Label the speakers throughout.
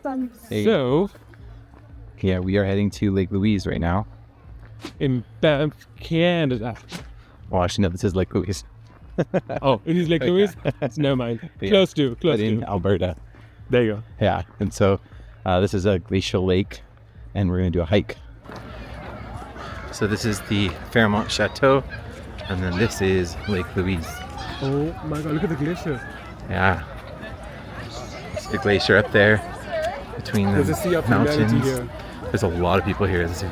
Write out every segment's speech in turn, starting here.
Speaker 1: Hello.
Speaker 2: Hey.
Speaker 1: So,
Speaker 2: Yeah, we are heading to Lake Louise right now.
Speaker 1: in Banff, Canada.
Speaker 2: Well, actually, no, this is Lake Louise.
Speaker 1: Oh, it is Lake
Speaker 2: Oh, yeah.
Speaker 1: Louise? Never mind.
Speaker 2: Yeah.
Speaker 1: Close to.
Speaker 2: But in Alberta.
Speaker 1: There you go.
Speaker 2: Yeah, and so this is a glacial lake, and we're going to do a hike. So this is the Fairmont Chateau, and then this is Lake Louise.
Speaker 1: Oh my god, look at the glacier.
Speaker 2: Yeah. It's the glacier up there between the
Speaker 1: There's a sea of humanity
Speaker 2: mountains.
Speaker 1: here.
Speaker 2: There's a lot of people here. This is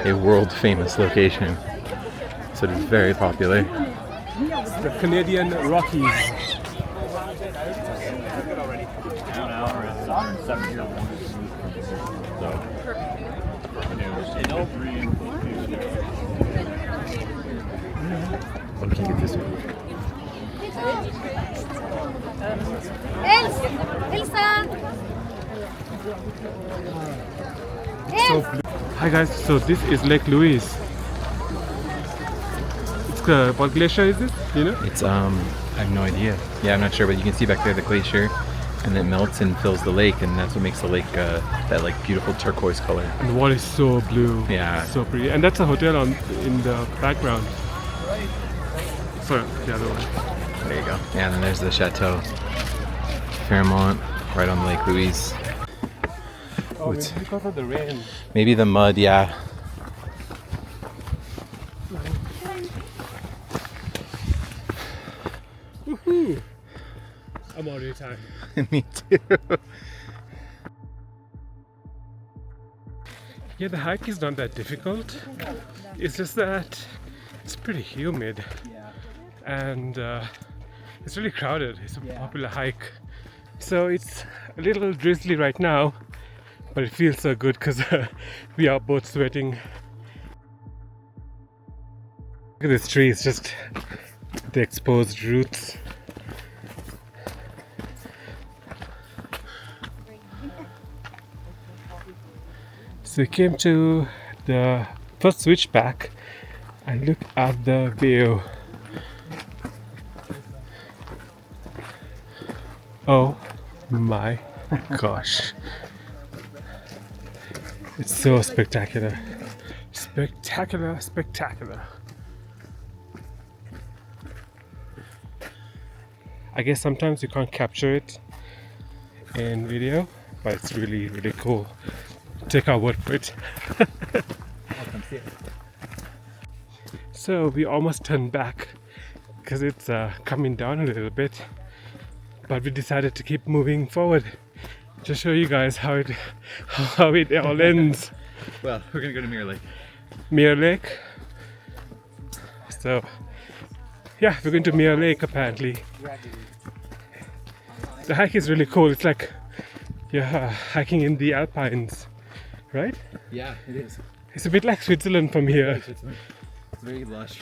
Speaker 2: a world famous location. So it is very popular.
Speaker 1: It's the Canadian Rockies.
Speaker 2: Oh, can you get this one?
Speaker 1: Hi guys, so this is Lake Louise. It's what glacier is this? You know?
Speaker 2: It's I have no idea. Yeah, I'm not sure, but you can see back there the glacier, and it melts and fills the lake, and that's what makes the lake that like beautiful turquoise color.
Speaker 1: And the water is so blue.
Speaker 2: Yeah.
Speaker 1: So pretty. And that's a hotel in the background. Sorry, the other one.
Speaker 2: There you go. Yeah, and then there's the Chateau Fairmont right on Lake Louise.
Speaker 1: Oh,
Speaker 2: It's-
Speaker 1: maybe because of the rain.
Speaker 2: Maybe the mud, yeah.
Speaker 1: Woohoo! I'm already tired.
Speaker 2: Me too.
Speaker 1: Yeah, the hike is not that difficult. It's just that it's pretty humid. And it's really crowded. It's a popular hike. So it's a little drizzly right now, but it feels so good because we are both sweating. Look at this tree, it's just the exposed roots. So we came to the first switchback and look at the view. Oh my gosh. It's so spectacular. Spectacular, spectacular. I guess sometimes you can't capture it in video, but it's really, really cool. Take our word for it. So we almost turned back because it's coming down a little bit, but we decided to keep moving forward to show you guys how it all ends.
Speaker 2: Well, we're gonna go to Mirror Lake.
Speaker 1: Mirror Lake. So yeah, we're going to Mirror Lake apparently. The hike is really cool. It's like you're hiking in the Alpines, right?
Speaker 2: Yeah, it is.
Speaker 1: It's a bit like Switzerland from here.
Speaker 2: It's very lush.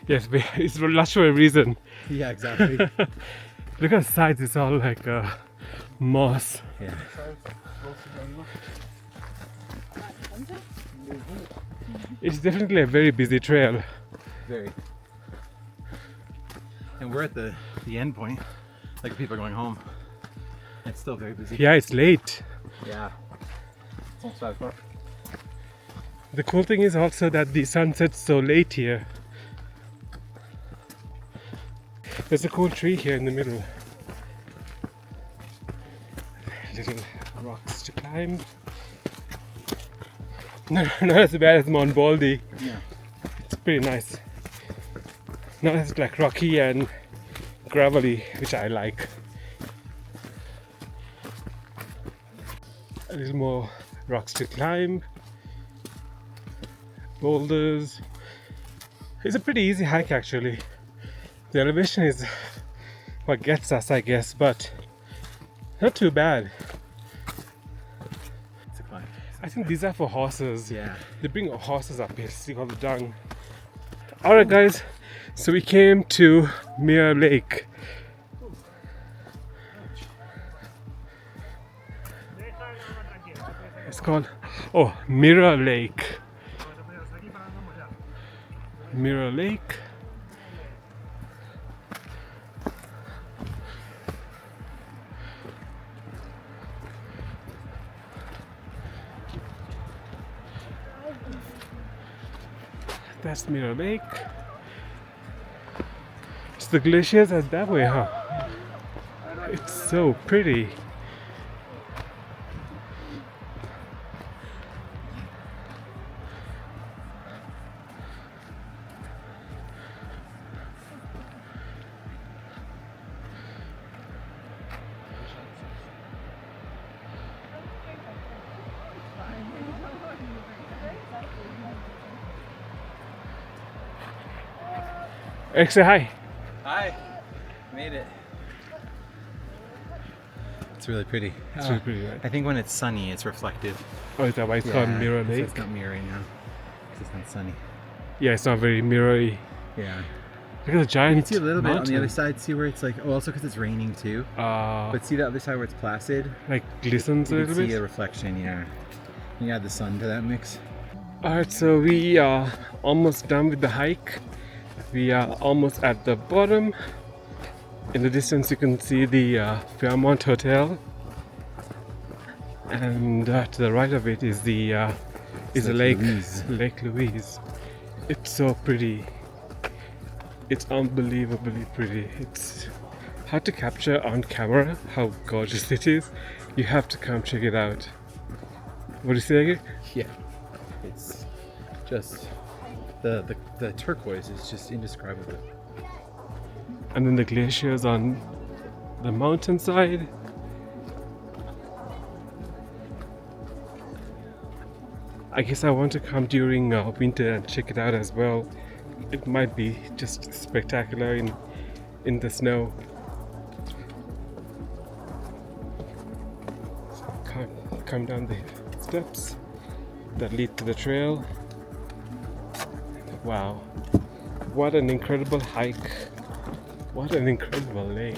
Speaker 1: Yes, it's lush for a reason.
Speaker 2: Yeah, exactly.
Speaker 1: Look at the sides, it's all like moss.
Speaker 2: Yeah.
Speaker 1: It's definitely a very busy trail.
Speaker 2: Very. And we're at the end point. Like people are going home. It's still very busy.
Speaker 1: Yeah, it's late.
Speaker 2: Yeah. It's almost 5 o'clock.
Speaker 1: The cool thing is also that the sun sets so late here. There's a cool tree here in the middle. Little rocks to climb. No, not as bad as Mount Baldy.
Speaker 2: Yeah.
Speaker 1: It's pretty nice. Not as like rocky and gravelly, which I like. A little more rocks to climb. Boulders. It's a pretty easy hike actually. The elevation is what gets us, I guess, but not too bad.
Speaker 2: It's a climb.
Speaker 1: I think these are for horses.
Speaker 2: Yeah.
Speaker 1: They bring horses up here to see all the dung. Alright guys, so we came to Mirror Lake. It's called, Mirror Lake. Mirror Lake. that's Mirror Lake. So the glaciers are that way, huh? It's so pretty. Eric, say hi.
Speaker 2: Hi, made it. It's really pretty.
Speaker 1: It's really pretty, right?
Speaker 2: I think when it's sunny, it's reflective.
Speaker 1: Oh, is that why it's called Mirror
Speaker 2: So
Speaker 1: Lake?
Speaker 2: it's not mirroring now, because it's not sunny.
Speaker 1: Yeah, it's not very mirrory.
Speaker 2: Yeah.
Speaker 1: Look at the giant
Speaker 2: You can see a little bit on
Speaker 1: mountain.
Speaker 2: the other side. See where it's like, oh, also because it's raining too. But see the other side where it's placid?
Speaker 1: Like glistens a
Speaker 2: You
Speaker 1: little
Speaker 2: can see
Speaker 1: bit.
Speaker 2: a reflection, yeah. You add the sun to that mix.
Speaker 1: Alright, so we are almost done with the hike. We are almost at the bottom. In the distance you can see the Fairmont Hotel. And to the right of it is the a lake,
Speaker 2: Louise.
Speaker 1: Lake Louise. It's so pretty. It's unbelievably pretty. It's hard to capture on camera how gorgeous it is. You have to come check it out. What do you say again?
Speaker 2: Yeah. It's just the turquoise is just indescribable.
Speaker 1: And then the glaciers on the mountainside. I guess I want to come during winter and check it out as well. It might be just spectacular in the snow. So come down the steps that lead to the trail. Wow, what an incredible hike. What an incredible lake.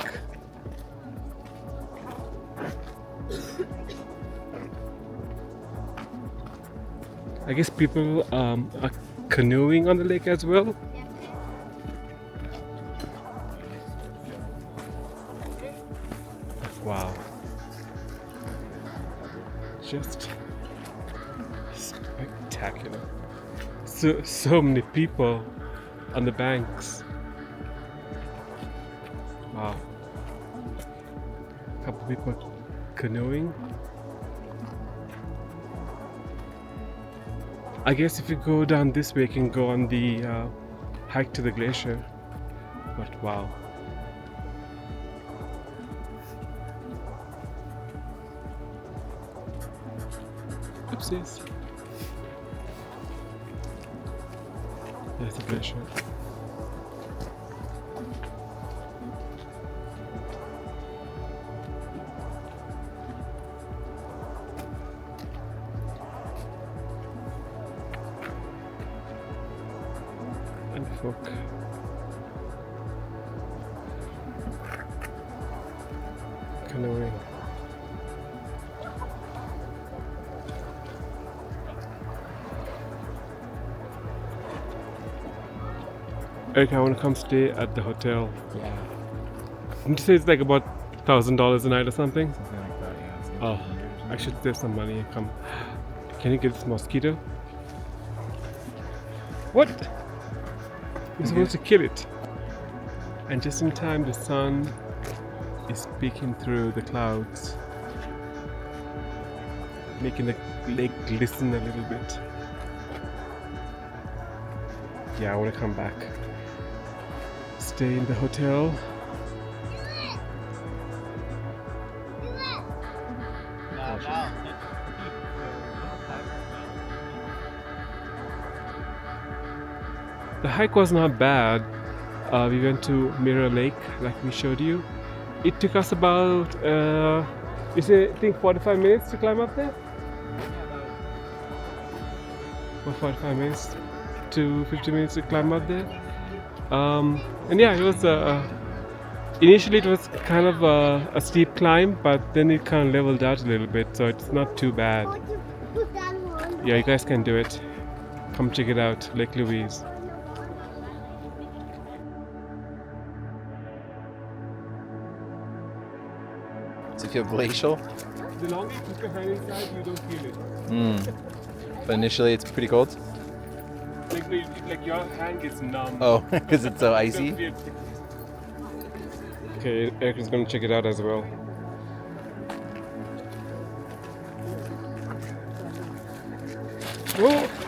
Speaker 1: I guess people are canoeing on the lake as well. Wow. Just spectacular. So many people on the banks. Wow. A couple people canoeing. I guess if you go down this way, you can go on the hike to the glacier. But wow. Oopsies. There's the glacier. And folk. Canoeing. Eric, I want to come stay at the hotel.
Speaker 2: Yeah.
Speaker 1: Didn't you say it's like about $1,000 a night or something?
Speaker 2: Something like that, yeah.
Speaker 1: Oh, I should save some money and come. Can you get this mosquito? What? You're supposed to kill it. And just in time, the sun is peeking through the clouds, making the lake glisten a little bit. Yeah, I want to come back. Stay in the hotel. The hike was not bad. We went to Mirror Lake, like we showed you. It took us about, I think 45 minutes to climb up there? About 45 minutes to 50 minutes to climb up there. And yeah, it was, initially it was kind of a steep climb, but then it kind of leveled out a little bit, so it's not too bad. Yeah, you guys can do it. Come check it out, Lake Louise.
Speaker 2: Does it feel glacial?
Speaker 1: The longer you keep your hand inside, you don't feel it.
Speaker 2: But initially it's pretty cold.
Speaker 1: Like where like your hand gets numb.
Speaker 2: Oh, because it's so icy?
Speaker 1: Okay, Eric is going to check it out as well. Whoa!